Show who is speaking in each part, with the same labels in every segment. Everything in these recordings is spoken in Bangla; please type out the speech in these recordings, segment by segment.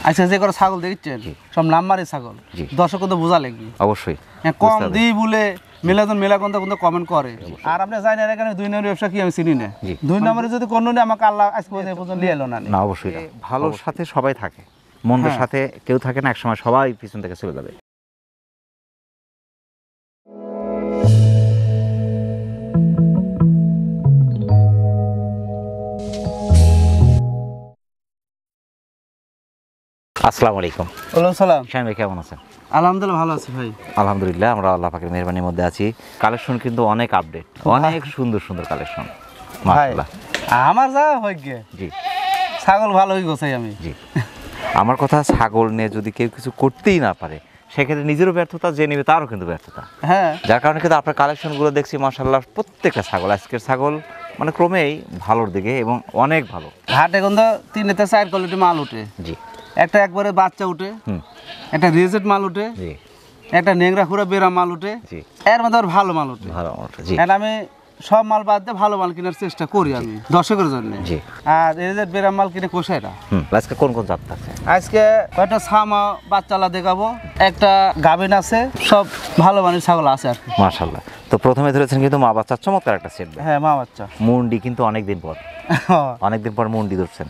Speaker 1: আচ্ছা যে করে ছাগল দেখছেন সব নাম্বারের ছাগল দর্শক তো বোঝা লাগবে
Speaker 2: অবশ্যই
Speaker 1: কম দিই বলে মেলাজন মেলাগন্ধা কিন্তু কমেন্ট করে আর আপনি জানেন এখানে 2 নম্বরের ব্যবসা কি আমি চিনি না 2 নম্বরে যদি কোনো নেই আমাকে আল্লাহ আজ পর্যন্ত নিয়ে এলো না
Speaker 2: না অবশ্যই ভালোর সাথে সবাই থাকে মন্দের সাথে কেউ থাকে না একসময় সবাই পিছন থেকে চলে যাবে আসসালামু আলাইকুম
Speaker 1: ওয়ালাইকুম সালাম
Speaker 2: শাহিন ভাই কেমন আছেন
Speaker 1: আলহামদুলিল্লাহ ভালো আছি ভাই
Speaker 2: আলহামদুলিল্লাহ আমরা আল্লাহ পাকের মেহেরবানির মধ্যে আছি কালেকশন কিন্তু অনেক আপডেট অনেক সুন্দর সুন্দর কালেকশন মাশাআল্লাহ
Speaker 1: আমার যা হয়ে গে
Speaker 2: জি
Speaker 1: ছাগল ভালো হয়ে গেছে আমি
Speaker 2: জি আমার কথা ছাগল নিয়ে যদি কেউ কিছু করতেই না পারে সেক্ষেত্রে নিজেরও ব্যর্থতা যে নেবে তারও কিন্তু ব্যর্থতা
Speaker 1: হ্যাঁ
Speaker 2: যার কারণে কিন্তু আপনার কালেকশনগুলো দেখছি মাশাআল্লাহ প্রত্যেকটা ছাগল আজকের ছাগল মানে ক্রমেই ভালোর দিকে এবং অনেক ভালো
Speaker 1: হাটে কিন্তু 3 থেকে 4 কোয়ালিটি মাল উঠে
Speaker 2: জি
Speaker 1: একটা একবারে বাচ্চা উঠে একটা রিজেট মাল উঠে
Speaker 2: জি
Speaker 1: একটা নেংরা খুঁড়া বেরা মাল উঠে
Speaker 2: জি
Speaker 1: এর মধ্যে আর ভালো মাল উঠে
Speaker 2: ভালো জি
Speaker 1: আর আমি সব মাল বাদ দিয়ে ভালো মাল কেনার চেষ্টা করি আমি দর্শকের জন্য
Speaker 2: জি
Speaker 1: আর রিজেট বেরা মাল কিনে কোষায়টা
Speaker 2: আজকে কোন কোন জাত আছে
Speaker 1: আজকে কয়েকটা ছামা বাচ্চালা দেখাবো একটা গাভিন আছে সব ভালো মানের ছাগল আছে আর কি
Speaker 2: মাশাআল্লাহ তো প্রথমে ধরেছেন কিন্তু মা বাচ্চার চমৎকার একটা সেট
Speaker 1: হ্যাঁ মা বাচ্চা
Speaker 2: মুন্ডি কিন্তু অনেকদিন পর মুন্ডি ধরছেন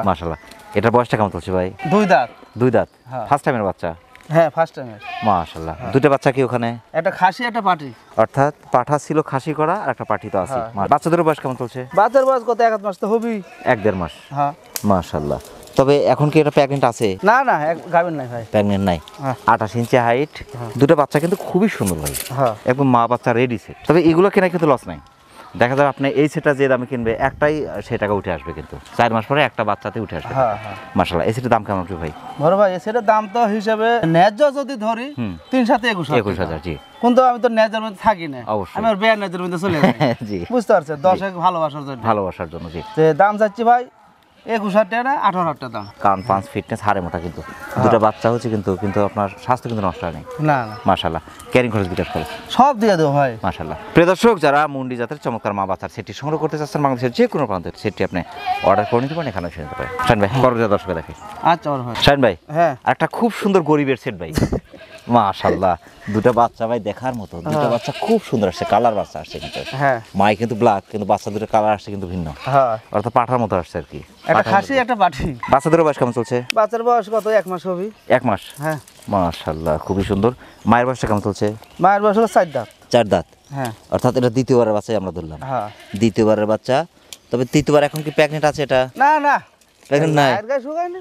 Speaker 2: মাশাআল্লাহ এটার বয়সটা কেমন চলছে ভাই
Speaker 1: 2 দাঁত
Speaker 2: 2 দাঁত ফার্স্ট টাইমের বাচ্চা
Speaker 1: হ্যাঁ ফার্স্ট টাইম
Speaker 2: মাশাআল্লাহ দুটো বাচ্চা কি ওখানে
Speaker 1: একটা খাসি একটা পাটি
Speaker 2: অর্থাৎ পাঠা ছিল খাসি করা আর একটা পাটি তো আছে বাচ্চাদের বয়স কেমন চলছে
Speaker 1: বাচ্চার বয়স কত 1 মাস তো হবেই
Speaker 2: 1-1.5 মাস
Speaker 1: হ্যাঁ
Speaker 2: মাশাআল্লাহ তবে এখন কি এটা প্রেগন্যান্ট আছে
Speaker 1: না না গাভিন নাই ভাই
Speaker 2: প্রেগন্যান্ট নাই 28 ইঞ্চি হাইট দুটো বাচ্চা কিন্তু খুবই সুন্দর ভাই একদম মা বাচ্চা রেডি সেট তবে এগুলো কেনা কিন্তু লস নাই দেখা যাবে আপনি এই সেটটা যে দামে কিনবে একটাই সেই টাকা উঠে আসবে কিন্তু 4 মাস পরে একটা বাচ্চাতে উঠে আসবে মাশাআল্লাহ এই সেটের দাম কেমন ভাই
Speaker 1: বড় ভাই এই সেটের দাম তো হিসাবে ন্যায্য যদি ধরি 3 সাথে
Speaker 2: 21000 জি
Speaker 1: কিন্তু আমি তো ন্যায্যের মধ্যে থাকি না আমি আর বেয়ার ন্যায্যের মধ্যে চলে যাই জি বুঝতে পারছেন দর্শক ভালোবাসার জন্য জি তো দাম চাচ্ছি ভাই 21000 টাকা না 18000 টাকা দাম
Speaker 2: কারণ 5 ফিটনেস হাড়ে মোটা কিন্তু দুটো বাচ্চা হচ্ছে কিন্তু আপনার স্বাস্থ্য কিন্তু নষ্ট হয় না
Speaker 1: না
Speaker 2: মাশাআল্লাহ ক্যারিং খরচ বিকাশ করে
Speaker 1: সব দিয়ে দেবো ভাই
Speaker 2: মাশাআল্লাহ প্রিয় দর্শক যারা মুন্ডি জাতের চমৎকার মা বাচ্চার সেটটি সংগ্রহ করতে চাচ্ছেন বাংলাদেশের যে কোনো প্রান্তে সেটটি আপনি অর্ডার করে নিতে পারেন এখানে এসে নিতে পারেন শাহিন ভাই পরবর্তী দর্শক দেখে
Speaker 1: আচ্ছা ভাই
Speaker 2: শাহিন ভাই
Speaker 1: হ্যাঁ
Speaker 2: একটা খুব সুন্দর গরিবের সেট ভাই মাশাআল্লাহ দুটো বাচ্চা ভাই দেখার মতো দুটো বাচ্চা খুব সুন্দর আসছে কালার বাচ্চা আসছে কিন্তু
Speaker 1: হ্যাঁ
Speaker 2: মাই কিন্তু ব্ল্যাক কিন্তু বাচ্চা দুটো কালার আসছে কিন্তু ভিন্ন
Speaker 1: হ্যাঁ
Speaker 2: অর্থাৎ পাঠার মতো আসছে আর কি
Speaker 1: একটা খাসি একটা পাঠি
Speaker 2: বাচ্চাদের বয়স কেমন চলছে
Speaker 1: বাচ্চার বয়স কত 1 মাস হবে
Speaker 2: 1 মাস
Speaker 1: হ্যাঁ
Speaker 2: মাশাআল্লাহ খুবই সুন্দর মায়ের বয়সটা কেমন চলছে
Speaker 1: মায়ের বয়স হলো 4 দাঁত
Speaker 2: 4 দাঁত
Speaker 1: হ্যাঁ
Speaker 2: অর্থাৎ এটা দ্বিতীয়বারের বাচ্চাই আমরা ধরলাম
Speaker 1: হ্যাঁ
Speaker 2: দ্বিতীয়বারের বাচ্চা তবে তৃতীয়বার এখন কি প্রেগন্যান্ট আছে এটা
Speaker 1: না না
Speaker 2: প্রেগন্যান্ট নাই
Speaker 1: আর গায়ে শুকায় না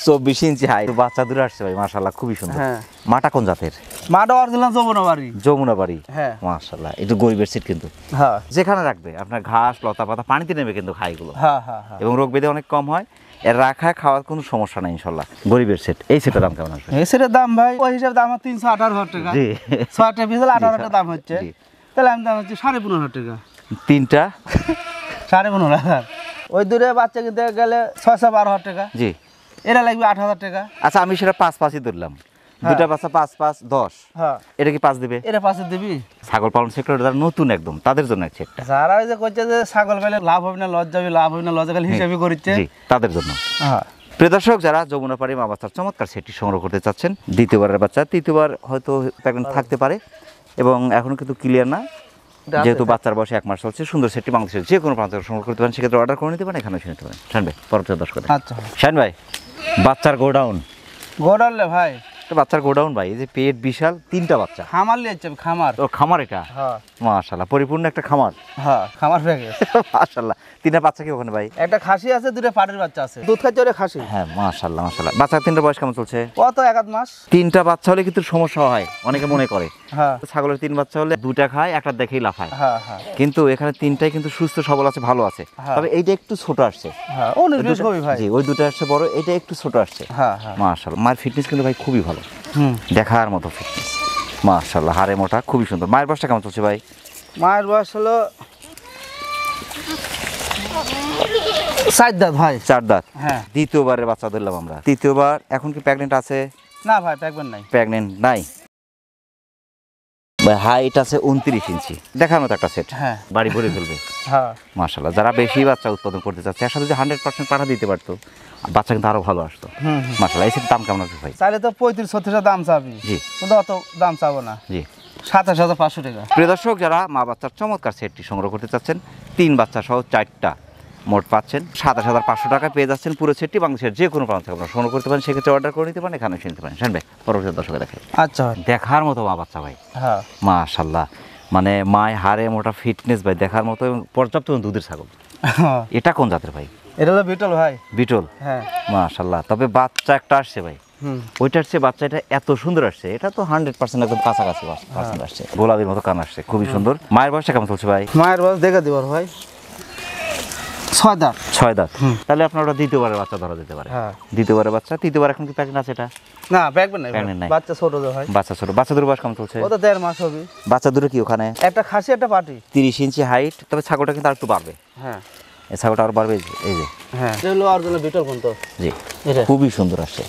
Speaker 2: 24 ইঞ্চি হাইট বাচ্চা দূরে আসছে ভাই মাশাআল্লাহ খুবই সুন্দর
Speaker 1: হ্যাঁ
Speaker 2: মাটা কোন জাতের
Speaker 1: মাটা অরিজিনাল
Speaker 2: যমুনা বাড়ি
Speaker 1: হ্যাঁ
Speaker 2: মাশাআল্লাহ একটু গরিবের সিট কিন্তু
Speaker 1: হ্যাঁ
Speaker 2: যেখানে রাখবে আপনার ঘাস লতা পাতা পানিতে নেবে কিন্তু খায় এগুলো
Speaker 1: হ্যাঁ হ্যাঁ
Speaker 2: এবং রোগ ব্যাধি অনেক কম হয় এর রাখা খাওয়ার কোনো সমস্যা নাই ইনশাআল্লাহ গরিবের সেট এই সেটের দাম কেমন আসবে
Speaker 1: এই সেটের দাম ভাই ওই হিসাবে দাম 318,000 টাকা
Speaker 2: জি
Speaker 1: 6টা পিসের 18,000 টাকা দাম হচ্ছে তাহলে আমি দাম হচ্ছে 15,500 টাকা
Speaker 2: তিনটা
Speaker 1: 15,500 ওই দূরে বাচ্চা কিনতে গেলে 6-12,000 টাকা
Speaker 2: জি
Speaker 1: এটা লাগবে 8,000 টাকা
Speaker 2: আচ্ছা আমি সেটা 5-5ই ধরলাম দুটা বাচ্চা 5-5 10
Speaker 1: হ্যাঁ
Speaker 2: এটা কি 5 দিবে
Speaker 1: এটা 5 দিবি
Speaker 2: ছাগল পালন সেক্টর যারা নতুন একদম তাদের জন্য এক সেটটা
Speaker 1: যারা ওই যে কইছে যে ছাগল পেলে লাভ হবে না লস যাবে লাভ হবে না লস গেলে হিসাবই করিচ্ছে
Speaker 2: জি তাদের জন্য
Speaker 1: হ্যাঁ
Speaker 2: প্রিয় দর্শক যারা যমুনা পাড়ি মা বাচ্চার চমৎকার সেটটি সংগ্রহ করতে চাচ্ছেন দ্বিতীয়বারের বাচ্চা তৃতীয়বার হয়তো প্রেগন্যান্ট থাকতে পারে এবং এখনো কিন্তু ক্লিয়ার না যেহেতু বাচ্চার বয়স 1 মাস চলছে সুন্দর সেটটি বাংলাদেশের যে কোনো প্রান্ত সংগ্রহ করতে পারেন সেক্ষেত্রে অর্ডার করে নিতে পারেন এখানে এসে নিতে পারেন শাহিন ভাই পরবর্তী দর্শক
Speaker 1: আচ্ছা
Speaker 2: শাহিন ভাই বাচ্চার গোডাউন
Speaker 1: ভাই
Speaker 2: বাচ্চার গোডাউন ভাই এই যে পেট বিশাল 3টা বাচ্চা
Speaker 1: খামার লিয়েছে খামার
Speaker 2: ও খামার এটা
Speaker 1: হ্যাঁ
Speaker 2: মাশাআল্লাহ পরিপূর্ণ একটা খামার
Speaker 1: হ্যাঁ খামার হয়ে গেছে
Speaker 2: মাশাআল্লাহ 3টা বাচ্চা কি ওখানে ভাই
Speaker 1: একটা খাসি আছে দুটো পাটির বাচ্চা আছে দুধ খাচ্ছে ওরে খাসি
Speaker 2: হ্যাঁ মাশাআল্লাহ বাচ্চা 3টার বয়স কেমন চলছে
Speaker 1: কত 1 মাস
Speaker 2: 3টা বাচ্চা হলে কিন্তু সমস্যা হয় অনেকে মনে করে
Speaker 1: হ্যাঁ
Speaker 2: ছাগলের 3 বাচ্চা হলে 2টা খায় একটা দেখেই লাফায়
Speaker 1: হ্যাঁ হ্যাঁ
Speaker 2: কিন্তু এখানে 3টাই কিন্তু সুস্থ সবল আছে ভালো আছে তবে এইটা একটু ছোট আসছে
Speaker 1: হ্যাঁ ও নির্দেশ হবে ভাই
Speaker 2: জি ওই দুটো আসছে বড় এটা একটু ছোট আসছে
Speaker 1: হ্যাঁ হ্যাঁ
Speaker 2: মাশাআল্লাহ মায়ের ফিটনেস কিন্তু ভাই খুবই ভালো দেখার মতো ফিটনেস মাশাআল্লাহ হাড়ে মোটা খুবই সুন্দর মায়ের বয়সটা কেমন চলছে ভাই
Speaker 1: মায়ের বয়স হলো 4 দাঁত ভাই
Speaker 2: 4 দাঁত
Speaker 1: হ্যাঁ
Speaker 2: দ্বিতীয়বারের বাচ্চা ধরলাম আমরা তৃতীয়বার এখন কি প্রেগন্যান্ট আছে
Speaker 1: না ভাই প্রেগন্যান্ট নাই
Speaker 2: ভাই হাইট আছে 29 ইঞ্চি, দেখার মতো একটা সেট।
Speaker 1: হ্যাঁ,
Speaker 2: বাড়ি ভরে ফেলবে।
Speaker 1: হ্যাঁ
Speaker 2: মাশাআল্লাহ, যারা বেশি বাচ্চা উৎপাদন করতে চাচ্ছে এর সাথে যদি 100% পাঠা দিতে পারতো, বাচ্চা কিন্তু আরো ভালো আসতো। মাশাআল্লাহ, এই সেটের দাম কেমন আছে ভাই?
Speaker 1: চাইলে তো 35-36 দাম চাবি,
Speaker 2: জি,
Speaker 1: কিন্তু অত দাম চাবো না।
Speaker 2: জি,
Speaker 1: 27,500 টাকা।
Speaker 2: প্রিয় দর্শক, যারা মা বাচ্চার চমৎকার সেটটি সংগ্রহ করতে চাচ্ছেন, 3 বাচ্চা সহ 4টা মোট পাচ্ছেন 27,500 টাকা পেয়ে যাচ্ছেন পুরো সেটটি। বাংলাদেশের যে কোনো প্রান্ত থেকে আপনারা সংগ্রহ করতে পারেন, সেক্ষেত্রে অর্ডার করে নিতে পারেন, এখানে এসে নিতে পারেন। শাহিন ভাই, পরবর্তী দর্শকে দেখেন।
Speaker 1: আচ্ছা,
Speaker 2: দেখার মতো মা বাচ্চা ভাই।
Speaker 1: হ্যাঁ,
Speaker 2: মাশাআল্লাহ, মানে মায় হারে মোটা ফিটনেস ভাই, দেখার মতো এবং পর্যাপ্ত দুধের ছাগল। এটা কোন জাতের ভাই?
Speaker 1: এটা হলো বিটল ভাই।
Speaker 2: বিটল,
Speaker 1: হ্যাঁ
Speaker 2: মাশাআল্লাহ। তবে বাচ্চা একটা আসছে ভাই, ওইটার চেয়ে বাচ্চাটা এত সুন্দর আসছে, এটা তো 100% একদম কাছাকাছি পার্সেন্ট আসছে, গোলাপির মতো কান আসছে, খুবই সুন্দর। মায়ের বয়সটা কেমন চলছে ভাই?
Speaker 1: মায়ের বয়স দেখে দিবার ভাই 6 দাঁত।
Speaker 2: 6 দাঁত। তাহলে আপনার ওটা দ্বিতীয়বারের বাচ্চা ধরা যেতে পারে।
Speaker 1: হ্যাঁ,
Speaker 2: দ্বিতীয়বারের বাচ্চা। তৃতীয়বার এখন কি প্যাকেট আছে এটা?
Speaker 1: না, ব্যাগবে নাই,
Speaker 2: প্যাকেট নাই।
Speaker 1: বাচ্চা ছোট ভাই,
Speaker 2: বাচ্চা ছোট। বাচ্চা দুটোর বয়স কেমন চলছে?
Speaker 1: ও তো 1.5 মাস হবে।
Speaker 2: বাচ্চা দুটো কি ওখানে?
Speaker 1: একটা খাসি একটা পাটি।
Speaker 2: 30 ইঞ্চি হাইট, তবে ছাগলটা কিন্তু আর একটু বাড়বে।
Speaker 1: হ্যাঁ,
Speaker 2: এই ছাগলটা আর বাড়বে, এই যে।
Speaker 1: হ্যাঁ, এটা হলো অরিজিনাল বিটল কোন তো।
Speaker 2: জি,
Speaker 1: এটা
Speaker 2: খুবই সুন্দর আসছে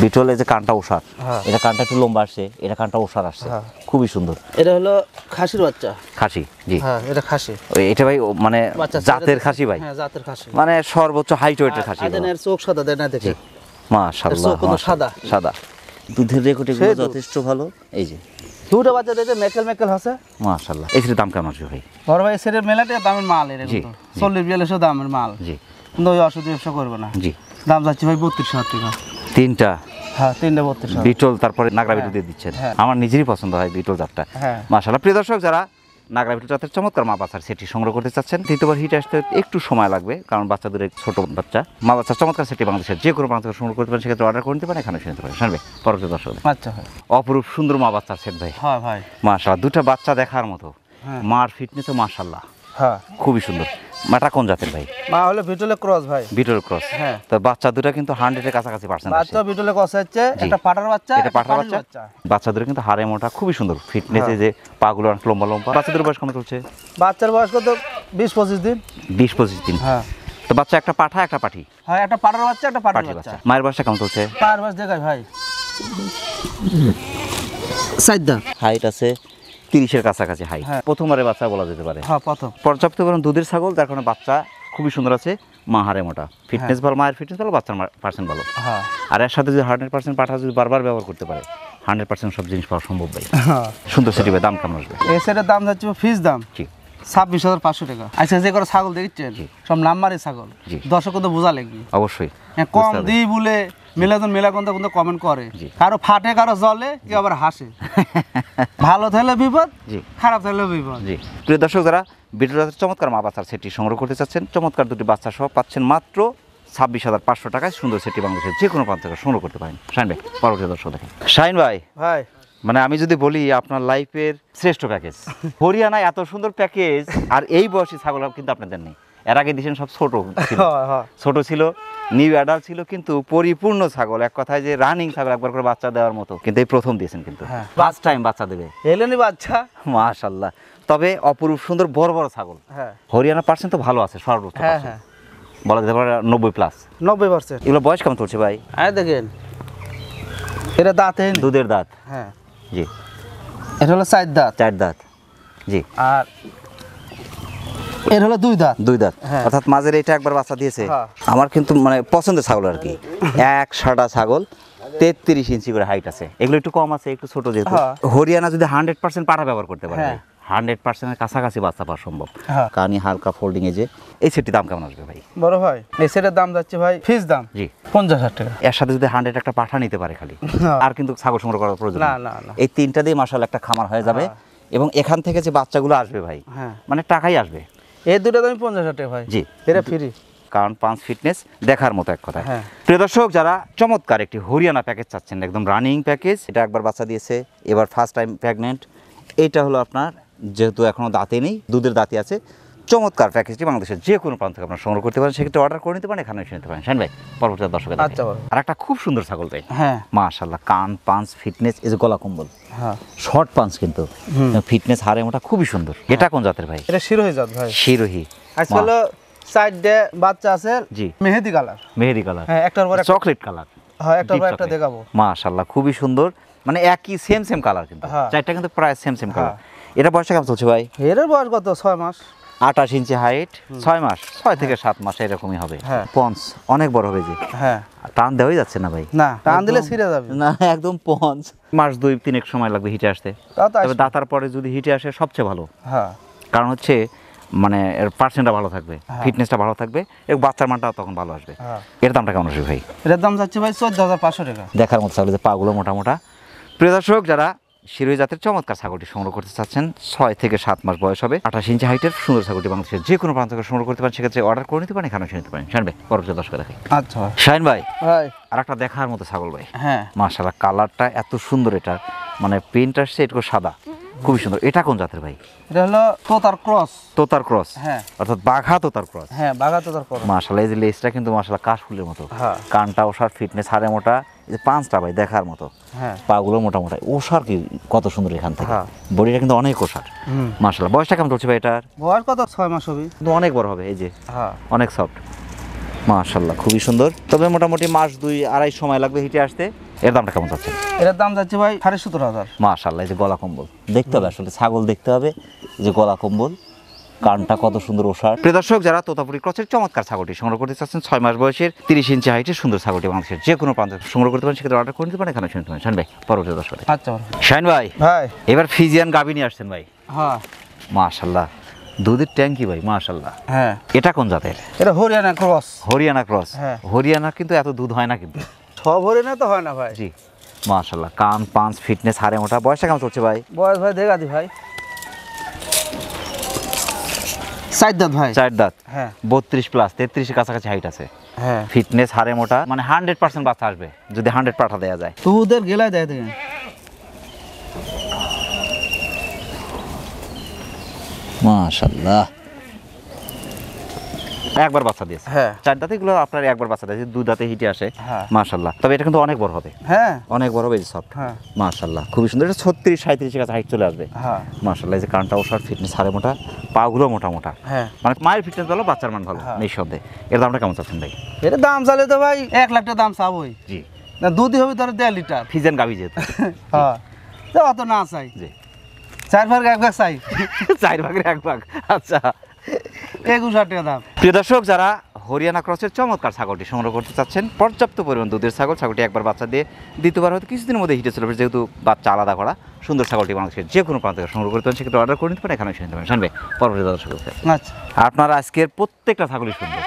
Speaker 2: বিটল। এই যে কানটা ওষার,
Speaker 1: হ্যাঁ,
Speaker 2: এটা কানটা একটু লম্বা আসছে, এটা কানটা ওষার আসছে,
Speaker 1: হ্যাঁ,
Speaker 2: খুবই সুন্দর।
Speaker 1: এটা হলো খাসির বাচ্চা।
Speaker 2: খাসি, জি,
Speaker 1: হ্যাঁ, এটা খাসি।
Speaker 2: এটা ভাই মানে
Speaker 1: বাচ্চা
Speaker 2: জাতের খাসি ভাই।
Speaker 1: হ্যাঁ, জাতের খাসি,
Speaker 2: মানে সর্বোচ্চ হাইট ওয়েটের খাসি।
Speaker 1: এদের চোখ সাদা দেয় না দেখে।
Speaker 2: মাশাআল্লাহ,
Speaker 1: চোখ কিন্তু সাদা।
Speaker 2: সাদা। দুধের রেকর্ডিংগুলো যথেষ্ট ভালো। এই যে
Speaker 1: দুটো বাচ্চা দেখে মেকেল আছে।
Speaker 2: মাশাআল্লাহ। এই দাম কেমন আছে ভাই?
Speaker 1: বড় ভাই সেটের মেলাতে দামের মাল, এর
Speaker 2: জি,
Speaker 1: কিন্তু 40-42 দামের মাল।
Speaker 2: জি,
Speaker 1: কিন্তু ওই অসুধ ব্যবসা করবে না।
Speaker 2: জি,
Speaker 1: দাম যাচ্ছে ভাই 32,000 টাকা।
Speaker 2: তিনটা
Speaker 1: হ্যাঁ, 3টা 32,000
Speaker 2: বিটল, তারপরে নাগরা বিটল দিয়ে দিচ্ছেন।
Speaker 1: হ্যাঁ।
Speaker 2: আমার নিজেরই পছন্দ হয় বিটল জাতটা।
Speaker 1: হ্যাঁ,
Speaker 2: মাশাআল্লাহ। প্রিয় দর্শক, যারা নাগরা বিটল জাতের চমৎকার মা বাচ্চার সেটি সংগ্রহ করতে চাচ্ছেন, দ্বিতীয়বার হিট আসতে একটু সময় লাগবে, কারণ বাচ্চাদের ছোট বাচ্চা। মা বাচ্চার চমৎকার সেটি বাংলাদেশের যে কোনো প্রান্ত থেকে সংগ্রহ করতে পারেন, সেক্ষেত্রে অর্ডার করে নিতে পারেন, এখানে এসে নিতে পারেন। শুনবে পরবর্তী দর্শক।
Speaker 1: আচ্ছা ভাই,
Speaker 2: অপরূপ সুন্দর মা বাচ্চার সেট ভাই।
Speaker 1: হ্যাঁ ভাই,
Speaker 2: মাশাআল্লাহ, দুটো বাচ্চা দেখার মতো।
Speaker 1: হ্যাঁ,
Speaker 2: মার ফিটনেসও মাশাআল্লাহ
Speaker 1: হ্যাঁ,
Speaker 2: খুবই সুন্দর। মাটা কোন জাতের ভাই?
Speaker 1: মা হলো বিটলের ক্রস ভাই।
Speaker 2: Beetle cross.
Speaker 1: হ্যাঁ,
Speaker 2: তো বাচ্চা দুটো কিন্তু 100 এর কাছাকাছি পার্সেন্ট আছে।
Speaker 1: বাচ্চা বিটলের ক্রস হচ্ছে,
Speaker 2: জি।
Speaker 1: একটা পাটার বাচ্চা,
Speaker 2: এটা পাঠার বাচ্চা। বাচ্চা দুটো কিন্তু হাড়ে মোটা, খুবই সুন্দর ফিটনেসে,
Speaker 1: হ্যাঁ।
Speaker 2: যে পাগুলো অনেক লম্বা লম্বা। বাচ্চাদের বয়স কেমন চলছে?
Speaker 1: বাচ্চার বয়স কত? 20-25 দিন।
Speaker 2: 20-25 দিন।
Speaker 1: হ্যাঁ,
Speaker 2: তো বাচ্চা একটা পাঠা একটা পাঠি।
Speaker 1: হ্যাঁ, একটা পাটার বাচ্চা একটা পাটির
Speaker 2: পাঠি
Speaker 1: বাচ্চা।
Speaker 2: বাচ্চা। মায়ের বয়সটা কেমন চলছে?
Speaker 1: পার বয়স দেখাই ভাই 4 দাঁত।
Speaker 2: হাইট আছে 30 এর কাছাকাছি হাইট।
Speaker 1: হ্যাঁ।
Speaker 2: প্রথমবারে বাচ্চা বলা যেতে পারে।
Speaker 1: হ্যাঁ, প্রথম।
Speaker 2: পর্যাপ্ত পরিমাণ দুধের ছাগল, যার কারণে বাচ্চা খুবই সুন্দর আছে। মা হাড়ে মোটা, ফিটনেস ভালো, মায়ের ফিটনেস ভালো, বাচ্চার পার্সেন্ট ভালো।
Speaker 1: হ্যাঁ,
Speaker 2: আর এর সাথে যদি 100% পাঠা যদি বারবার ব্যবহার করতে পারে, 100% সব জিনিস পাওয়া সম্ভব ভাই।
Speaker 1: হ্যাঁ,
Speaker 2: সুন্দর সেটি ভাই। দাম কেমন আসবে?
Speaker 1: এই সেটের দাম যাচ্ছে ফিস দাম
Speaker 2: জি,
Speaker 1: 26,500 টাকা। আচ্ছা, যে করে ছাগল দেখছেন
Speaker 2: জি।
Speaker 1: সব নাম্বারের ছাগল,
Speaker 2: জি।
Speaker 1: দর্শক তো বোঝা লাগবে।
Speaker 2: অবশ্যই।
Speaker 1: হ্যাঁ, কম দিই বলে মেলাগন্ধা কমেন্ট করে,
Speaker 2: জি।
Speaker 1: কারো ফাটে কারো জলে, কেউ আবার হাসে। ভালো থাকলে বিপদ,
Speaker 2: জি,
Speaker 1: খারাপ থাকলে বিপদ।
Speaker 2: জি। প্রিয় দর্শক, যারা বিটল জাতের চমৎকার মা বাচ্চার সেটি সংগ্রহ করতে চাচ্ছেন, চমৎকার দুটি বাচ্চা সহ পাচ্ছেন মাত্র 26,500 টাকায়। সুন্দর সেটি বাংলাদেশের যে কোনো প্রান্ত থেকে সংগ্রহ করতে পারেন। শাহিন ভাই, পরবর্তী দর্শক দেখেন। শাহিন ভাই,
Speaker 1: ভাই
Speaker 2: মানে আমি যদি বলি আপনার লাইফের শ্রেষ্ঠ প্যাকেজ, হরিয়ানায় এত সুন্দর প্যাকেজ আর এই বয়সী ছাগল কিন্তু আপনি দেননি। এর আগে দিয়েছেন সব ছোট ছিল, ছোট ছিল, নিউ অ্যাডাল্ট ছিল, কিন্তু পরিপূর্ণ ছাগল, এক কথায় যে রানিং ছাগল, একবার করে বাচ্চা দেওয়ার মতো। কিন্তু এই প্রথম দিয়েছেন, কিন্তু
Speaker 1: হ্যাঁ।
Speaker 2: ফার্স্ট টাইম বাচ্চা দেবে।
Speaker 1: এলেনি বাচ্চা,
Speaker 2: মাশাআল্লাহ। তবে অপরূপ সুন্দর বড় বড় ছাগল।
Speaker 1: হ্যাঁ,
Speaker 2: হরিয়ানা পার্সেন্ট তো ভালো আছে, সর্বোচ্চ
Speaker 1: হ্যাঁ, হ্যাঁ,
Speaker 2: বলা যেতে পারে 90+।
Speaker 1: 90%।
Speaker 2: এগুলো বয়স কেমন চলছে ভাই?
Speaker 1: হ্যাঁ, দেখেন এটা দাঁত,
Speaker 2: দুধের দাঁত।
Speaker 1: হ্যাঁ,
Speaker 2: জি,
Speaker 1: এটা হলো 4 দাঁত।
Speaker 2: 4 দাঁত। জি,
Speaker 1: আর এর হলো 2 দাঁত।
Speaker 2: 2 দাঁত।
Speaker 1: হ্যাঁ।
Speaker 2: অর্থাৎ মাঝের এটা একবার বাচ্চা দিয়েছে।
Speaker 1: হ্যাঁ।
Speaker 2: আমার কিন্তু মানে পছন্দের ছাগল আর কি। এক সাদা ছাগল, 33 ইঞ্চি করে হাইট আছে। এগুলো একটু কম আছে, একটু ছোট যেহেতু।
Speaker 1: হ্যাঁ।
Speaker 2: হরিয়ানা যদি 100% পাঠা ব্যবহার করতে পারে,
Speaker 1: হ্যাঁ।
Speaker 2: 100% এর কাছাকাছি বাচ্চা পাওয়া সম্ভব।
Speaker 1: হ্যাঁ।
Speaker 2: কানি হালকা ফোল্ডিং এ যে এই সেটটির দাম কেমন আসবে ভাই?
Speaker 1: বড় ভাই এই সেটের দাম যাচ্ছে ভাই ফিস দাম
Speaker 2: জি
Speaker 1: 50,000 টাকা।
Speaker 2: এর সাথে যদি 100 একটা পাঠা নিতে পারে খালি,
Speaker 1: হ্যাঁ।
Speaker 2: আর কিন্তু ছাগল সংগ্রহ করার প্রয়োজন
Speaker 1: না,
Speaker 2: নেই।
Speaker 1: না, না।
Speaker 2: এই তিনটা দিয়ে মাশাআল্লাহ একটা খামার হয়ে যাবে।
Speaker 1: হ্যাঁ।
Speaker 2: এবং এখান থেকে যে বাচ্চাগুলো আসবে ভাই,
Speaker 1: হ্যাঁ।
Speaker 2: মানে টাকাই আসবে।
Speaker 1: এই দুটো দাম 50,000 টাকা ভাই।
Speaker 2: জি।
Speaker 1: এটা ফ্রি।
Speaker 2: কারণ পাঁচ ফিটনেস দেখার মতো এক কথা।
Speaker 1: হ্যাঁ।
Speaker 2: প্রিয় দর্শক, যারা চমৎকার একটি হরিয়ানা প্যাকেজ চাচ্ছেন, একদম রানিং প্যাকেজ, এটা একবার বাচ্চা দিয়েছে, এবার ফার্স্ট টাইম প্রেগনেন্ট, এইটা হলো আপনার, যেহেতু এখনো দাঁতে নেই, দুধের দাঁতে আছে, চমৎকার প্যাকেজটি বাংলাদেশের যে কোনো প্রান্ত থেকে আপনারা সংগ্রহ করতে পারেন, সেক্ষেত্রে অর্ডার করে নিতে পারেন, এখানে এসে নিতে পারেন। শাহিন ভাই, পরবর্তী দর্শকের
Speaker 1: আচ্ছা ভাই।
Speaker 2: আর একটা খুব সুন্দর ছাগল ভাই।
Speaker 1: হ্যাঁ।
Speaker 2: মাশাআল্লাহ, কান পাঁচ ফিটনেস, এই যে গলা কম্বল,
Speaker 1: হ্যাঁ।
Speaker 2: শর্ট পাঞ্চ, কিন্তু ফিটনেস হারে মোটা, খুবই সুন্দর। এটা কোন জাতের ভাই?
Speaker 1: এটা শিরোহী জাত ভাই।
Speaker 2: শিরোহী।
Speaker 1: আজকাল সাইড ডে বাচ্চা আছে।
Speaker 2: জি।
Speaker 1: মেহেদি কালার।
Speaker 2: মেহেদি কালার।
Speaker 1: হ্যাঁ, একটার পর একটা।
Speaker 2: Chocolate colour.
Speaker 1: হ্যাঁ একটা ভাই একটা দেখাবো।
Speaker 2: মাশাআল্লাহ খুবই সুন্দর, মানে একই সেম কালার কিন্তু, চারটা কিন্তু প্রায় সেম কালার। এটা বয়সটা কেমন চলছে ভাই?
Speaker 1: এর বয়স কত? 6 মাস।
Speaker 2: 28 ইঞ্চি হাইট, 6 মাস, 6 থেকে 7 মাস এরকমই হবে। পঞ্চ অনেক বড় হবে যে।
Speaker 1: হ্যাঁ
Speaker 2: টান দেওয়াই যাচ্ছে না ভাই।
Speaker 1: না টান দিলে ছিঁড়ে যাবে
Speaker 2: না, একদম পঞ্চ। মাস 2-3 সময় লাগবে হিটে আসতে, তবে দাতার পরে যদি হিটে আসে সবচেয়ে ভালো। হ্যাঁ কারণ হচ্ছে মানে এর পার্সেন্টটা ভালো থাকবে, ফিটনেসটা ভালো থাকবে এবং বাচ্চার মানটা তখন ভালো আসবে। এর দামটা কেমন আসবে ভাই?
Speaker 1: এর দাম যাচ্ছে ভাই 14,500 টাকা।
Speaker 2: দেখার মতো ছাগল, যে পাগুলো মোটা। প্রিয় দর্শক, যারা শিরোহী জাতের চমৎকার ছাগলটি সংগ্রহ করতে চাচ্ছেন, 6 থেকে 7 মাস বয়স হবে, 28 ইঞ্চি হাইটের সুন্দর ছাগলটি বাংলাদেশের যে কোনো প্রান্ত থেকে সংগ্রহ করতে পারেন, সেক্ষেত্রে অর্ডার করে নিতে পারেন, এখানে এসে নিতে পারেন। শাহিন ভাই পরবর্তী দর্শক দেখেন।
Speaker 1: আচ্ছা
Speaker 2: শাহিন ভাই
Speaker 1: ভাই
Speaker 2: আর একটা দেখার মতো ছাগল ভাই।
Speaker 1: হ্যাঁ
Speaker 2: মাশাআল্লাহ কালারটা এত সুন্দর, এটা মানে প্রিন্ট আসছে একটু সাদা, খুবই সুন্দর। এটা কোন জাতের ভাই?
Speaker 1: এটা হলো তোতার ক্রস।
Speaker 2: তোতার ক্রস,
Speaker 1: হ্যাঁ
Speaker 2: অর্থাৎ বাঘা তোতার ক্রস।
Speaker 1: হ্যাঁ বাঘা তোতার ক্রস।
Speaker 2: মাশাআল্লাহ এই যে লেজটা কিন্তু মাশাআল্লাহ কাশফুলের মতো, কানটা ওসার, ফিটনেস হাড়ে মোটা, এই যে পাঁচটা ভাই দেখার মতো, হ্যাঁ পাগুলো মোটা। ওসার কি কত সুন্দর এখান থেকে, বডিটা কিন্তু অনেক ওসার। মাশাআল্লাহ বয়সটা কেমন চলছে ভাই এটার?
Speaker 1: বয়স কত? 6 মাস হবে,
Speaker 2: কিন্তু অনেক বড় হবে, এই যে অনেক সফট। মাশাআল্লাহ খুবই সুন্দর, তবে মোটামুটি মাস 2-2.5 সময় লাগবে হিটে আসতে। এর দামটা কেমন যাচ্ছে?
Speaker 1: এর দাম যাচ্ছে ভাই 17,500।
Speaker 2: মাশাআল্লাহ এই যে গলা কম্বল দেখতে হবে, আসলে ছাগল দেখতে হবে, এই যে গলা কম্বল, কানটা কত সুন্দর ওসার। প্রিয় দর্শক, যারা তোতাপুরি ক্রসের চমৎকার ছাগলটি সংগ্রহ করতে চাচ্ছেন, 6 মাস বয়সের 30 ইঞ্চি হাইটের সুন্দর ছাগলটি বাংলাদেশের যে কোনো প্রান্ত সংগ্রহ করতে পারেন, সেক্ষেত্রে অর্ডার করে নিতে পারেন, এখানে শুনতে পারেন। শাহিন ভাই পরবর্তী দর্শক।
Speaker 1: আচ্ছা
Speaker 2: শাহিন ভাই এবার ফিজিয়ান গাভী নিয়ে আসছেন ভাই।
Speaker 1: হ্যাঁ
Speaker 2: মাশাআল্লাহ দুধের ট্যাঙ্কি ভাই, মাশাআল্লাহ।
Speaker 1: হ্যাঁ
Speaker 2: এটা কোন জাতের?
Speaker 1: এটা হরিয়ানা ক্রস।
Speaker 2: হরিয়ানা ক্রস।
Speaker 1: হ্যাঁ
Speaker 2: হরিয়ানা কিন্তু এত দুধ হয় না কিন্তু।
Speaker 1: সব হরিয়ানা তো হয় না ভাই।
Speaker 2: জি মাশাআল্লাহ, কান পাঁচ, ফিটনেস হাড়ে মোটা। বয়সটা কেমন চলছে ভাই?
Speaker 1: বয়স ভাই দেখা দি ভাই 4 দাঁত ভাই।
Speaker 2: 4 দাঁত।
Speaker 1: হ্যাঁ
Speaker 2: 32 প্লাস, 33 এর কাছাকাছি হাইট আছে।
Speaker 1: হ্যাঁ
Speaker 2: ফিটনেস হাড়ে মোটা, মানে 100% বাচ্চা আসবে যদি 100 পাঠা দেয়া যায়।
Speaker 1: দুধের গেলায় দেয় দেখেন।
Speaker 2: মাশাআল্লাহ একবার বাচ্চা দিয়েছে।
Speaker 1: হ্যাঁ
Speaker 2: 4 দাঁতে গুলো আপনার একবার বাচ্চা দিয়েছে, 2 দাঁতে হিটে আসে। মাশাআল্লাহ, তবে এটা কিন্তু অনেক বড় হবে।
Speaker 1: হ্যাঁ
Speaker 2: অনেক বড় হবে, সফট। হ্যাঁ মাশাআল্লাহ খুবই সুন্দর। এটা 36-37 এর কাছে হাইট চলে আসবে। হ্যাঁ মাশাআল্লাহ, এই যে কানটা ওসার, ফিটনেস হাড়ে মোটা, পাগুলো মোটা। হ্যাঁ মানে মায়ের ফিটনেস ভালো, বাচ্চার মান ভালো, নিঃসন্দেহে। এর দামটা কেমন চাচ্ছেন ভাই?
Speaker 1: এর দাম চালে তো ভাই 1 লাখ টাকা দাম চাবই।
Speaker 2: জি
Speaker 1: না দুধই হবে ধরে 1.5 লিটার।
Speaker 2: ফিজিয়ান গাভী যেহেতু।
Speaker 1: হ্যাঁ তো অত না চাই,
Speaker 2: জি
Speaker 1: 4 ভাগ 1 ভাগ চাই।
Speaker 2: 4 ভাগের 1 ভাগ। আচ্ছা
Speaker 1: 21,000 টাকা দাম।
Speaker 2: প্রিয় দর্শক, যারা হরিয়ানা ক্রসের চমৎকার ছাগলটি সংগ্রহ করতে চাচ্ছেন, পর্যাপ্ত পরিমাণ দুধের ছাগল, ছাগলটি একবার বাচ্চা দিয়ে দ্বিতীয়বার হয়তো কিছুদিনের মধ্যে হিটে চলে, যেহেতু বাচ্চা আলাদা করা, সুন্দর ছাগলটি বাংলাদেশের যে কোনো প্রান্ত থেকে সংগ্রহ করতে পারেন, সেক্ষেত্রে অর্ডার করে নিতে পারেন, এখানে এসে নিতে পারেন। শুনবে পরবর্তী দর্শক।
Speaker 1: আচ্ছা
Speaker 2: আপনার আজকের প্রত্যেকটা ছাগলই সুন্দর।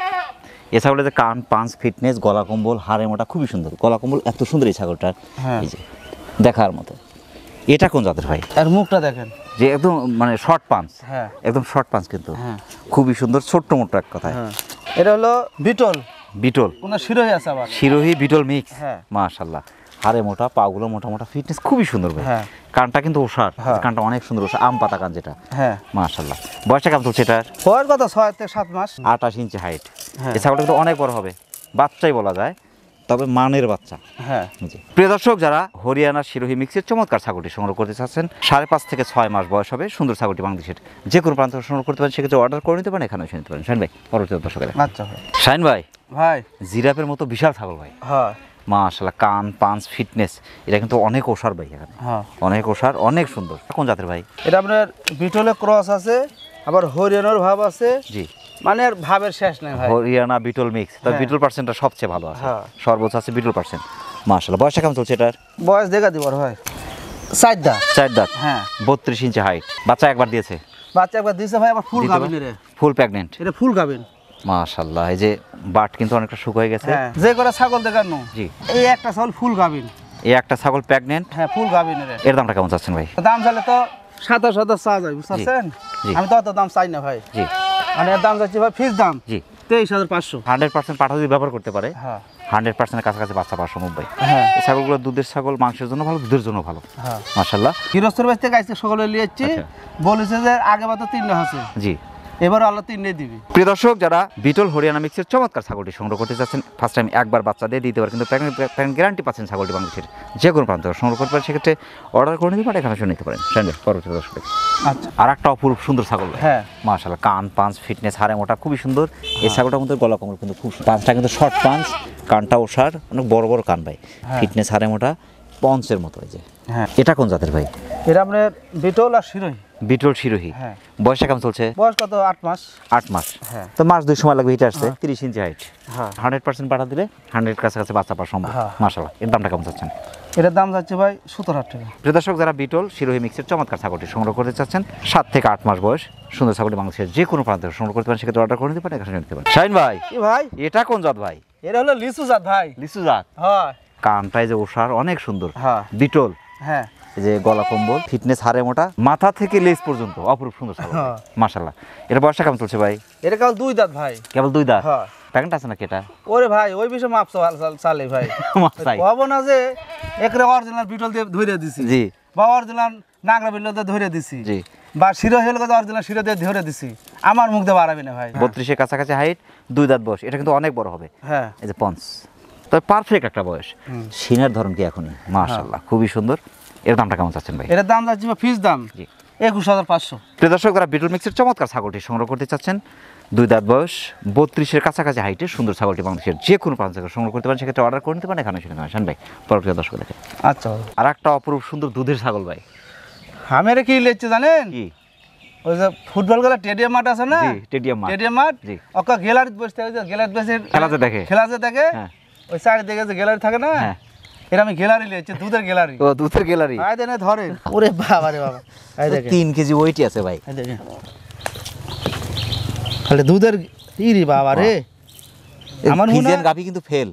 Speaker 2: এই ছাগলের যে কান পাঁচ, ফিটনেস, গলা কম্বল, হাড়ে মোটা খুবই সুন্দর। গলা কম্বল এত সুন্দর এই ছাগলটার, এই যে দেখার মতো। এটা কোন জাতের ভাই?
Speaker 1: আর মুখটা দেখেন,
Speaker 2: যে একদম মানে শর্ট পাঞ্চ।
Speaker 1: হ্যাঁ
Speaker 2: একদম শর্ট পাঞ্চ কিন্তু খুবই সুন্দর, ছোট্ট মোটো এক কথায়।
Speaker 1: এটা হলো বিটল।
Speaker 2: বিটল
Speaker 1: কোন শিরোহী আছে আবার,
Speaker 2: শিরোহী বিটল মিক্স।
Speaker 1: হ্যাঁ
Speaker 2: মাশাআল্লাহ, হাড়ে মোটা, পাগুলো মোটা, ফিটনেস খুবই সুন্দর ভাই। কানটা কিন্তু ওসার, কানটা অনেক সুন্দর, ওসার আম পাতা কান যেটা। হ্যাঁ মাশাআল্লাহ। বয়সটা কেমন চলছে এটার?
Speaker 1: বয়স কত? 6 থেকে 7 মাস।
Speaker 2: 28 ইঞ্চি হাইট। এই ছাগলটা কিন্তু অনেক বড় হবে, বাচ্চাই বলা যায়, তবে মানের বাচ্চা। হ্যাঁ প্রিয় দর্শক, যারা হরিয়ানা শিরোহী মিক্সের চমৎকার ছাগলটি সংগ্রহ করতে চাচ্ছেন, 5.5 থেকে 6 মাস বয়স হবে, সুন্দর ছাগলটি বাংলাদেশের যে কোনো প্রান্ত সংগ্রহ করতে পারেন, সেক্ষেত্রে অর্ডার করে নিতে পারেন, এখানে এসে নিতে পারেন। শাহিন ভাই পরবর্তী দর্শকের।
Speaker 1: আচ্ছা
Speaker 2: শাহিন ভাই
Speaker 1: ভাই
Speaker 2: জিরাফের মতো বিশাল ছাগল ভাই। হ্যাঁ মাশাআল্লাহ, কান পাঁচ, ফিটনেস, এটা কিন্তু অনেক ওসার ভাই, এখানে অনেক ওসার, অনেক সুন্দর। কোন জাতের ভাই? এটা
Speaker 1: আপনার বিটলের ক্রস আছে, আবার হরিয়ানার ভাব আছে।
Speaker 2: জি
Speaker 1: মানে আর ভাবের শেষ নেই ভাই।
Speaker 2: হরিয়ানা বিটল মিক্স, তবে বিটল পার্সেন্টটা সবচেয়ে ভালো আছে, সর্বোচ্চ আছে বিটল পার্সেন্ট। মাশাআল্লাহ। বয়সটা কেমন চলছে এটার?
Speaker 1: বয়স দেখা দিব ভাই 4 দাঁত।
Speaker 2: 4 দাঁত।
Speaker 1: হ্যাঁ
Speaker 2: 32 ইঞ্চি হাইট। বাচ্চা একবার দিয়েছে?
Speaker 1: বাচ্চা একবার দিয়েছে ভাই, আবার ফুল গাবিন। রে
Speaker 2: ফুল প্রেগন্যান্ট?
Speaker 1: এটা ফুল গাবিন।
Speaker 2: মাশাআল্লাহ, এই যে বাট কিন্তু অনেকটা শুকিয়ে গেছে।
Speaker 1: যে করে ছাগল দেখানো,
Speaker 2: জি
Speaker 1: এই একটা ছাগল ফুল গাবিন,
Speaker 2: এই একটা ছাগল প্রেগন্যান্ট।
Speaker 1: হ্যাঁ ফুল গাবিন।
Speaker 2: এর দামটা কেমন চাচ্ছেন ভাই?
Speaker 1: দাম চাইলে তো 27,000 চা যায়, বুঝছেন? আমি তো অত দাম চাই না ভাই। জি মানে এর দাম যাচ্ছে ভাই ফিক্স দাম। জি 23,500।
Speaker 2: 100% পাঠা যদি ব্যবহার করতে পারে, 100% কাছাকাছি বাচ্চা পাওয়া সম্ভব ভাই। এই ছাগলগুলো দুধের ছাগল, মাংসের জন্য ভালো, দুধের জন্য ভালো। মাশাআল্লাহ।
Speaker 1: হিরোস্তর বাস থেকে আজকে সকালে নিয়ে যাচ্ছি, বলেছে যে আগে বাতো 3টা আছে।
Speaker 2: জি
Speaker 1: এবার আল্লাহ তিনটে দিবি।
Speaker 2: প্রিয় দর্শক, যারা বিটল হরিয়ানা মিক্সের চমৎকার ছাগলটি সংগ্রহ করতে চাচ্ছেন, ফার্স্ট টাইম একবার বাচ্চা দিয়ে দ্বিতীয়বার কিন্তু প্যাকেট গ্যারান্টি পাচ্ছেন ছাগলটি বাংলাদেশের যে কোনো প্রান্ত থেকে সংগ্রহ করতে পারেন, সেক্ষেত্রে অর্ডার করে নিতে পারেন, এখানে শুনে নিতে পারেন। পরবর্তী দর্শক,
Speaker 1: আচ্ছা,
Speaker 2: আর একটা অপরূপ সুন্দর ছাগল।
Speaker 1: হ্যাঁ
Speaker 2: মাশাআল্লাহ, কান পাঁচ ফিটনেস হাড়ে মোটা খুবই সুন্দর। এই ছাগলটার মধ্যে গলা কোমল কিন্তু খুব পাঁচটা কিন্তু শর্ট পাঁচ, কানটা ওষার, অনেক বড় বড় কান ভাই, ফিটনেস হাড়ে মোটা পঞ্চের মতো। এই যে
Speaker 1: হ্যাঁ,
Speaker 2: এটা কোন জাতের ভাই?
Speaker 1: এটা আপনার বিটল আর শিরোহী।
Speaker 2: বিটল শিরোহী।
Speaker 1: হ্যাঁ,
Speaker 2: বয়সটা কেমন চলছে?
Speaker 1: বয়স কত? 8 মাস।
Speaker 2: 8 মাস।
Speaker 1: হ্যাঁ,
Speaker 2: তো মাস 2 সময় লাগবে। এটা আসছে 30 ইঞ্চি হাইট।
Speaker 1: হ্যাঁ,
Speaker 2: 100% পাঠা দিলে 100 কাছাকাছি বাচ্চা পাওয়া সম্ভব। মাশাআল্লাহ, এর দামটা কেমন চাচ্ছেন?
Speaker 1: এটার দাম যাচ্ছে ভাই 17,000 টাকা।
Speaker 2: প্রিয় দর্শক, যারা বিটল শিরোহী মিক্সের চমৎকার ছাগলটি সংগ্রহ করতে চাচ্ছেন, 7 থেকে 8 মাস বয়স, সুন্দর ছাগলটি বাংলাদেশের যে কোনো প্রান্ত থেকে সংগ্রহ করতে পারেন, সেক্ষেত্রে অর্ডার করে নিতে পারেন, এখানে নিতে পারেন। শাহিন ভাই,
Speaker 1: কি ভাই
Speaker 2: এটা কোন জাত ভাই?
Speaker 1: এটা হলো লিচু জাত ভাই।
Speaker 2: লিচু জাত।
Speaker 1: হ্যাঁ,
Speaker 2: কানটাই যে ওষার, অনেক সুন্দর।
Speaker 1: হ্যাঁ,
Speaker 2: বিটল।
Speaker 1: হ্যাঁ,
Speaker 2: এই যে গলা কম্বল, ফিটনেস হাড়ে মোটা, মাথা থেকে লেজ পর্যন্ত অপরূপ সুন্দর ছাগল। মাশাআল্লাহ, এর বয়সটা কেমন চলছে ভাই?
Speaker 1: এটা কেবল 2 দাঁত ভাই।
Speaker 2: কেবল 2 দাঁত?
Speaker 1: হ্যাঁ,
Speaker 2: প্যাকেট আছে নাকি এটা?
Speaker 1: ওরে ভাই ওই বিষয়ে মাপ চালে ভাই। হবো না যে একরে অরিজিনাল বিটল দিয়ে ধরে দিছি,
Speaker 2: জি,
Speaker 1: বা অরিজিনাল নাগরা বিটল দিয়ে ধরে দিছি,
Speaker 2: জি,
Speaker 1: বা শিরো হেল অরিজিনাল শিরো দিয়ে ধরে দিছি, আমার মুখ দিয়ে বাড়াবি না ভাই।
Speaker 2: 32 এর কাছাকাছি হাইট, 2 দাঁত বয়স, এটা কিন্তু অনেক বড় হবে।
Speaker 1: হ্যাঁ,
Speaker 2: এই যে পঞ্চ, তবে পারফেক্ট একটা বয়স। সিনার ধরন কি এখনই? মাশাআল্লাহ, খুবই সুন্দর। এর দামটা কেমন চাচ্ছেন ভাই?
Speaker 1: এটার দাম যাচ্ছে ফিস দাম 21,500।
Speaker 2: প্রিয় দর্শক, যারা বিটল মিক্সের চমৎকার ছাগলটি সংগ্রহ করতে চাচ্ছেন, 2 দাঁত বয়স, 32 এর কাছাকাছি হাইটের সুন্দর ছাগলটি বাংলাদেশের যে কোনো প্রান্ত থেকে সংগ্রহ করতে পারেন, সেক্ষেত্রে অর্ডার করে নিতে পারেন, এখানে শুনে আসেন ভাই। পরবর্তী দর্শক দেখে
Speaker 1: আচ্ছা,
Speaker 2: আর একটা অপরূপ সুন্দর দুধের ছাগল ভাই।
Speaker 1: আমি এটা কি লেচ্ছে জানেন?
Speaker 2: কি?
Speaker 1: ওই যে ফুটবল খেলা স্টেডিয়াম মাঠ আছে না,
Speaker 2: স্টেডিয়াম মাঠ,
Speaker 1: স্টেডিয়াম মাঠ,
Speaker 2: জি,
Speaker 1: ওকা গ্যালারিতে বসতে হয়, গ্যালারিতে বসে খেলা যে দেখে, ওই চারিদিকে যে গ্যালারি থাকে না, এটা আমি গ্যালারি লেছি, দুধের গ্যালারি।
Speaker 2: ও, দুধের গ্যালারি।
Speaker 1: আয় দেনে ধরেন। ওরে বাবা রে বাবা, এই দেখেন
Speaker 2: 3 কেজি ওয়েটই আছে ভাই।
Speaker 1: এই দেখেন খালি দুধের ইরি বাবা রে। আমার মনে হয়
Speaker 2: গাভী কিন্তু ফেল,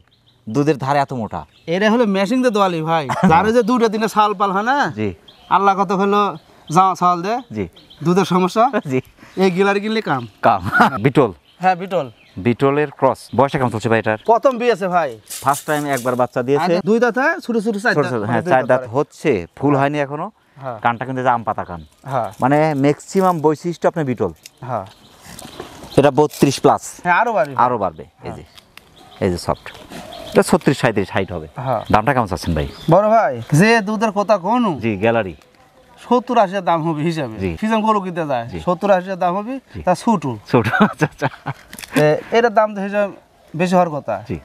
Speaker 2: দুধের ধারে এত মোটা।
Speaker 1: এরা হলো মেশিং দিয়ে দোয়ালি ভাই, যারে যে 2টা দিনে সাল পাল হয় না,
Speaker 2: জি,
Speaker 1: আল্লাহ কত হলো যাওয়া সাল দে,
Speaker 2: জি,
Speaker 1: দুধের সমস্যা,
Speaker 2: জি,
Speaker 1: এই গ্যালারি কিনলে কাম।
Speaker 2: বিটল।
Speaker 1: হ্যাঁ, বিটল।
Speaker 2: বিটলের ক্রস। বয়সটা কেমন চলছে ভাই এটার?
Speaker 1: প্রথম বিয়েছে ভাই,
Speaker 2: ফার্স্ট টাইম একবার বাচ্চা দিয়েছে।
Speaker 1: 2 দাঁত হয়, ছোট ছোট 4 দাঁত।
Speaker 2: হ্যাঁ, 4 দাঁত হচ্ছে, ফুল হয়নি এখনো। কানটা কিন্তু আম পাতা কান, মানে ম্যাক্সিমাম বৈশিষ্ট্য আপনার বিটল।
Speaker 1: হ্যাঁ,
Speaker 2: এটা 32 প্লাস।
Speaker 1: হ্যাঁ, আরো বাড়বে।
Speaker 2: এই যে সফট, এটা 36-37 হাইট হবে। দামটা কেমন চাচ্ছেন ভাই?
Speaker 1: বড় ভাই যে দুধের কথা কোন,
Speaker 2: জি, গ্যালারি
Speaker 1: 70-80 দাম হবে হিসাবে, ফিজাম গরু কিনতে যায় 70-80 দাম হবে, তা ছোট
Speaker 2: ছোট। আচ্ছা,
Speaker 1: এটার দাম তো হিসাব বেশি হওয়ার কথা।
Speaker 2: জি,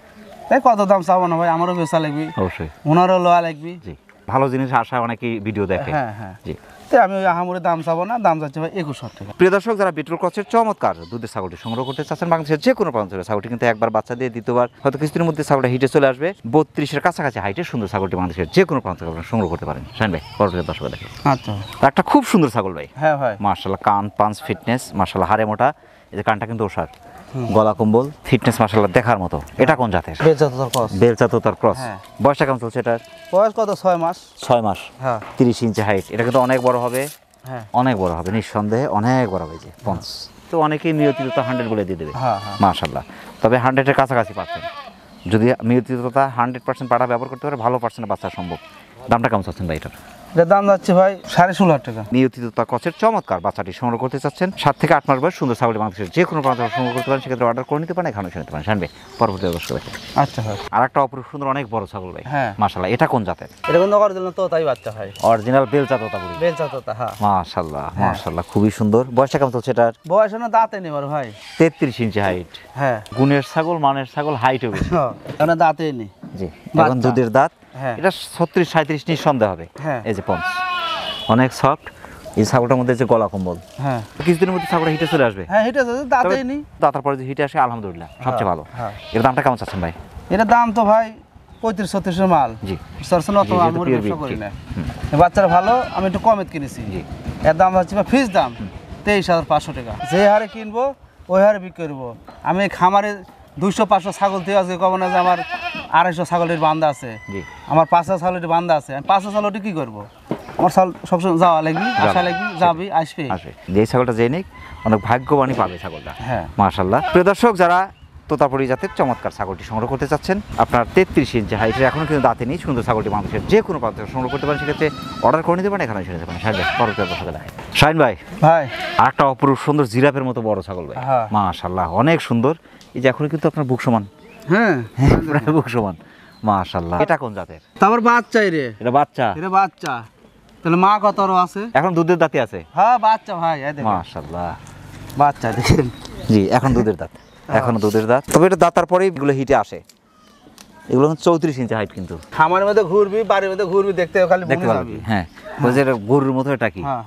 Speaker 1: তাই কত দাম চাবো না ভাই, আমারও বেচা লাগবে,
Speaker 2: অবশ্যই
Speaker 1: ওনারও লওয়া লাগবে।
Speaker 2: জি, ভালো জিনিস আশায় অনেকেই ভিডিও দেখে।
Speaker 1: হ্যাঁ, হ্যাঁ,
Speaker 2: জি,
Speaker 1: তাই আমি ওই আহামরি দাম চাবো না, দাম যাচ্ছে ভাই 21,000 টাকা।
Speaker 2: প্রিয় দর্শক, যারা বিটল ক্রসের চমৎকার দুধের ছাগলটি সংগ্রহ করতে চাচ্ছেন, বাংলাদেশের যে কোনো প্রান্ত থেকে ছাগলটি কিন্তু একবার বাচ্চা দিয়ে দ্বিতীয়বার হয়তো কিছুদিনের মধ্যে ছাগলটা হিটে চলে আসবে। 32 এর কাছাকাছি হাইটের সুন্দর ছাগলটি বাংলাদেশের যে কোনো প্রান্ত থেকে সংগ্রহ করতে পারেন। শাহিন ভাই, পরবর্তী দর্শক দেখে
Speaker 1: আচ্ছা,
Speaker 2: একটা খুব সুন্দর ছাগল ভাই।
Speaker 1: হ্যাঁ ভাই,
Speaker 2: মাশাআল্লাহ, কান পাঁচ ফিটনেস, মাশাআল্লাহ হাড়ে মোটা, এই যে কানটা কিন্তু ওষার, গলা কম্বল, ফিটনেস মাশাআল্লাহ দেখার মতো। এটা কোন জাতের? বেলচাতোতার ক্রস। বয়সটা কেমন চলছে এটার?
Speaker 1: বয়স কত? 6 মাস।
Speaker 2: 6 মাস।
Speaker 1: হ্যাঁ,
Speaker 2: 30 ইঞ্চি হাইট, এটা কিন্তু অনেক বড় হবে।
Speaker 1: হ্যাঁ,
Speaker 2: অনেক বড় হবে, নিঃসন্দেহে অনেক বড় হবে। যে পঞ্চ তো অনেকেই নিয়তিতা 100 বলে দিয়ে দেবে। মাশাআল্লাহ, তবে 100 এর কাছাকাছি পাচ্ছেন। যদি নিয়তিতা 100% পাড়া ব্যবহার করতে পারে, ভালো পার্সেন্ট বাচ্চা সম্ভব। দামটা কেমন চাচ্ছেন ভাই এটার?
Speaker 1: এটার দাম যাচ্ছে ভাই 16,500 টাকা।
Speaker 2: নিয়তিতা ক্রসের চমৎকার বাচ্চাটি সংগ্রহ করতে চাচ্ছেন, 7 থেকে 8 মাস বয়স, সুন্দর ছাগলটি বাংলাদেশের যে কোনো প্রান্ত সংগ্রহ করতে পারেন, সেক্ষেত্রে অর্ডার করে নিতে পারেন, এখানে শুনতে পারেন। শাহিন ভাই, পরবর্তী দর্শক দেখে
Speaker 1: আচ্ছা ভাই,
Speaker 2: আর একটা অপরূপ সুন্দর অনেক বড় ছাগল ভাই।
Speaker 1: হ্যাঁ,
Speaker 2: মাশাআল্লাহ, এটা কোন জাতের?
Speaker 1: এটা কিন্তু অরিজিনাল তো তাই বাচ্চা হয়,
Speaker 2: অরিজিনাল বেলচাতোতা।
Speaker 1: বেলচাতোতা। হ্যাঁ,
Speaker 2: মাশাআল্লাহ, মাশাআল্লাহ, খুবই সুন্দর। বয়সটা কেমন চলছে এটার?
Speaker 1: বয়স না দাঁতে নেই বড় ভাই,
Speaker 2: 33 ইঞ্চি হাইট।
Speaker 1: হ্যাঁ,
Speaker 2: গুণের ছাগল, মানের ছাগল, হাইটও বেশি।
Speaker 1: হ্যাঁ, দাঁতে নেই।
Speaker 2: জি, এখন দুধের দাঁত।
Speaker 1: হ্যাঁ,
Speaker 2: এটা 36-37 নিঃসন্দেহ হবে।
Speaker 1: হ্যাঁ,
Speaker 2: এই যে পঞ্চ অনেক সফট। এই ছাগলটার মধ্যে যে গলা কম্বল,
Speaker 1: হ্যাঁ,
Speaker 2: কিছুদিনের মধ্যে ছাগলটা হিটে চলে আসবে।
Speaker 1: হ্যাঁ, হিটে যাবে, দাঁতে নেই।
Speaker 2: দাঁতার পরে যে হিটে আসে, আলহামদুলিল্লাহ সবচেয়ে ভালো। এর দামটা কেমন চাচ্ছেন ভাই?
Speaker 1: এর দাম তো ভাই 35-36 মাল।
Speaker 2: জি,
Speaker 1: সরসন অত আমি ব্যবসা করি না, বাচ্চারা ভালো, আমি একটু কমে কিনেছি। জি, এর দাম হচ্ছে ফিস দাম 23,500 টাকা। যে হারে কিনবো ওই হারে বিক্রি করবো। আমি খামারে 200-500 ছাগল থেকে আজকে কব না যে আমার 250 ছাগলের বান্ধা আছে, আমার 500 ছাগলের বান্ধা আছে, আমি 500 ছাগলটি কি করবো? আমার সবসময় যাওয়া লাগবে, আসা লাগবে, যাবি আসবে।
Speaker 2: যে ছাগলটা যে নিক, অনেক ভাগ্যবানই পাবে ছাগলটা।
Speaker 1: হ্যাঁ,
Speaker 2: মাশাআল্লাহ। প্রিয় দর্শক, যারা তোতাপুরি জাতের চমৎকার ছাগলটি সংগ্রহ করতে চাচ্ছেন, আপনার 33 ইঞ্চি হাইটের, এখনো কিন্তু দাঁতে নেই, সুন্দর ছাগলটি বাংলাদেশের যে কোনো প্রান্ত থেকে সংগ্রহ করতে পারেন, সেক্ষেত্রে অর্ডার করে নিতে পারেন, এখানে এসে নিতে পারেন। শাহিন ভাই পরবর্তী বসাতে দেয়। শাহিন ভাই
Speaker 1: ভাই
Speaker 2: আরেকটা অপরূপ সুন্দর জিরাফের মতো বড় ছাগল ভাই,
Speaker 1: হ্যাঁ।
Speaker 2: মাশাআল্লাহ অনেক সুন্দর। এই যে এখন কিন্তু আপনার বুক সমান,
Speaker 1: হ্যাঁ
Speaker 2: প্রায় বুক সমান, মাশাআল্লাহ। এটা কোন জাতের?
Speaker 1: তারপর বাচ্চাই রে,
Speaker 2: এটা বাচ্চা,
Speaker 1: এটা বাচ্চা। তাহলে মা কত আরো আছে?
Speaker 2: এখন দুধের দাঁতে আছে।
Speaker 1: হ্যাঁ বাচ্চা ভাই, এই দেখেন
Speaker 2: মাশাআল্লাহ,
Speaker 1: বাচ্চা দেখেন।
Speaker 2: জি এখন দুধের দাঁত, এখনো দুধের দাঁত। তবে এটা দাঁতার পরেই এগুলো হিটে আসে। এগুলো 34 ইঞ্চি হাইট কিন্তু।
Speaker 1: খামারের মধ্যে ঘুরবি, বাড়ির মধ্যে ঘুরবি, দেখতে খালি
Speaker 2: দেখতে
Speaker 1: বনে
Speaker 2: পারবি,
Speaker 1: যাবি।
Speaker 2: হ্যাঁ ওই যে এটা গরুর মতো, এটা কি
Speaker 1: হ্যাঁ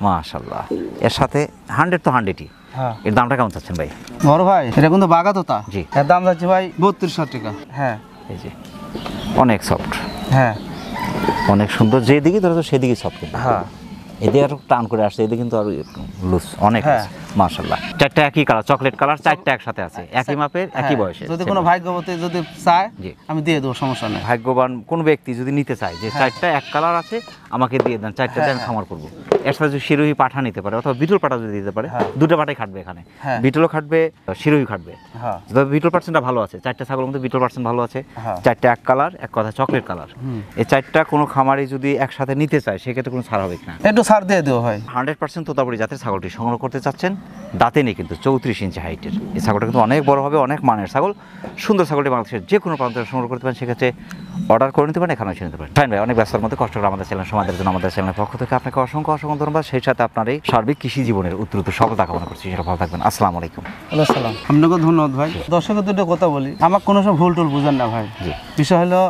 Speaker 2: মাশাআল্লাহ। এর সাথে 100 তো 100ই।
Speaker 1: হ্যাঁ
Speaker 2: এর দামটা কেমন চাচ্ছেন ভাই?
Speaker 1: বড় ভাই এটা কিন্তু বাঘা তোতা,
Speaker 2: জি।
Speaker 1: এর দাম যাচ্ছে ভাই 32,000 টাকা। হ্যাঁ
Speaker 2: এই যে অনেক সফট,
Speaker 1: হ্যাঁ
Speaker 2: অনেক সুন্দর, যেদিকে ধরো সেদিকে সফট কিন্তু।
Speaker 1: হ্যাঁ
Speaker 2: এদিকে আর টান করে আসছে, এদিকে কিন্তু আর লুজ অনেক,
Speaker 1: হ্যাঁ।
Speaker 2: মাশাআল্লাহ। চারটা একই কালার, চকলেট কালার, চারটা একসাথে আছে, একই মাপের, একই
Speaker 1: হ্যাঁ।
Speaker 2: বয়সে।
Speaker 1: যদি কোনো ভাগ্যবতী যদি চায়
Speaker 2: জি।
Speaker 1: আমি দিয়ে দেবো, সমস্যা নেই।
Speaker 2: ভাগ্যবান কোন ব্যক্তি যদি নিতে চায় যে চারটা এক কালার আছে আমাকে দিয়ে দেন, চারটা দেন, খামার করবো। এর সাথে যদি শিরোহী পাঠা নিতে পারে অথবা বিটল পাঠা যদি দিতে পারে,
Speaker 1: হ্যাঁ।
Speaker 2: দুটো পাঠাই খাটবে এখানে,
Speaker 1: হ্যাঁ।
Speaker 2: বিটলও খাটবে, শিরোহী খাটবে।
Speaker 1: হ্যাঁ
Speaker 2: তবে বিটল পার্সেন্টটা ভালো আছে, চারটা ছাগলের মধ্যে বিটল পার্সেন্ট ভালো আছে।
Speaker 1: হ্যাঁ।
Speaker 2: চারটা এক কালার, এক কথা চকলেট কালার। এই চারটা কোনো খামারে যদি একসাথে নিতে চায় সেক্ষেত্রে কোনো ছাড় হবে না।
Speaker 1: একটু ছাড় দিয়ে দেবো ভাই।
Speaker 2: 100% তোতাপুরি জাতের ছাগলটি সংগ্রহ করতে চাচ্ছেন, দাঁতে নেই কিন্তু, 34 ইঞ্চি হাইটের। এই ছাগলটা কিন্তু অনেক বড় হবে, অনেক মানের ছাগল, সুন্দর ছাগলটি বাংলাদেশের যে কোনো প্রান্ত থেকে সংগ্রহ করতে পারেন, সেক্ষেত্রে অর্ডার করে নিতে পারেন, এখানে এসে নিতে পারেন। ফাইন ভাই অনেক ব্যস্ততার মধ্যে কষ্ট করে আমাদের চ্যানেল সমাজের জন্য আমাদের চ্যানেলের পক্ষ থেকে আপনাকে অসংখ্য অসংখ্য ধন্যবাদ। সেই সাথে আপনার এই সার্বিক কৃষি জীবনের উত্তরোত্তর সফলতা কামনা করছি, সেটা ভালো থাকবেন। আসসালামু আলাইকুম।
Speaker 1: সালাম। আপনাকে ধন্যবাদ ভাই। দর্শকের দুটো কথা বলি, আমার কোনো সব ভুল টুল বুঝেন না ভাই।
Speaker 2: জি।
Speaker 1: বিষয় হলো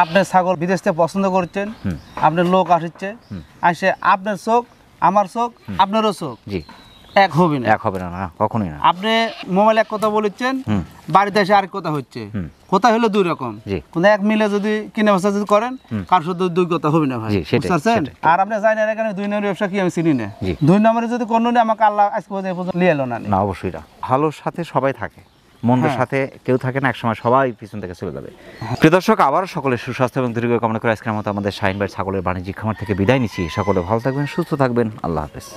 Speaker 1: আপনার ছাগল বিদেশ থেকে পছন্দ করছেন, আপনার লোক আসছে, আসে আপনার চোখ আমার চোখ আপনারও চোখ
Speaker 2: জি
Speaker 1: এক হবে না,
Speaker 2: এক হবে না, না কখনোই না।
Speaker 1: আপনি মোবাইলে এক কথা বলেছেন, বাড়িতে এসে আরেক কথা হচ্ছে। কথা হলো দুই রকম,
Speaker 2: জি।
Speaker 1: কিন্তু এক মিলে যদি কিনে ব্যবসা যদি করেন, কার সাথে দুই কথা হবে না ভাই,
Speaker 2: জি, সেটাই,
Speaker 1: বুঝতে পারছেন?
Speaker 2: সেটাই।
Speaker 1: আর আপনি জানেন না এখানে দুই নম্বরের ব্যবসা কি আমি চিনি না।
Speaker 2: জি।
Speaker 1: দুই নম্বরে যদি কোনো নেই আমাকে আল্লাহ আজকে পর্যন্ত নিয়ে এলো না।
Speaker 2: না অবশ্যই না, ভালোর সাথে সবাই থাকে, মন্দের
Speaker 1: হ্যাঁ।
Speaker 2: সাথে কেউ থাকে না, একসময় সবাই পিছন থেকে চলে যাবে। প্রিয় দর্শক, আবার সকলের সুস্বাস্থ্য এবং দীর্ঘ কামনা করে আজকের মতো আমাদের শাহিন ভাই ছাগলের বাণিজ্যিক খামার থেকে বিদায় নিচ্ছি। সকলে ভালো থাকবেন, সুস্থ থাকবেন, আল্লাহ হাফেজ।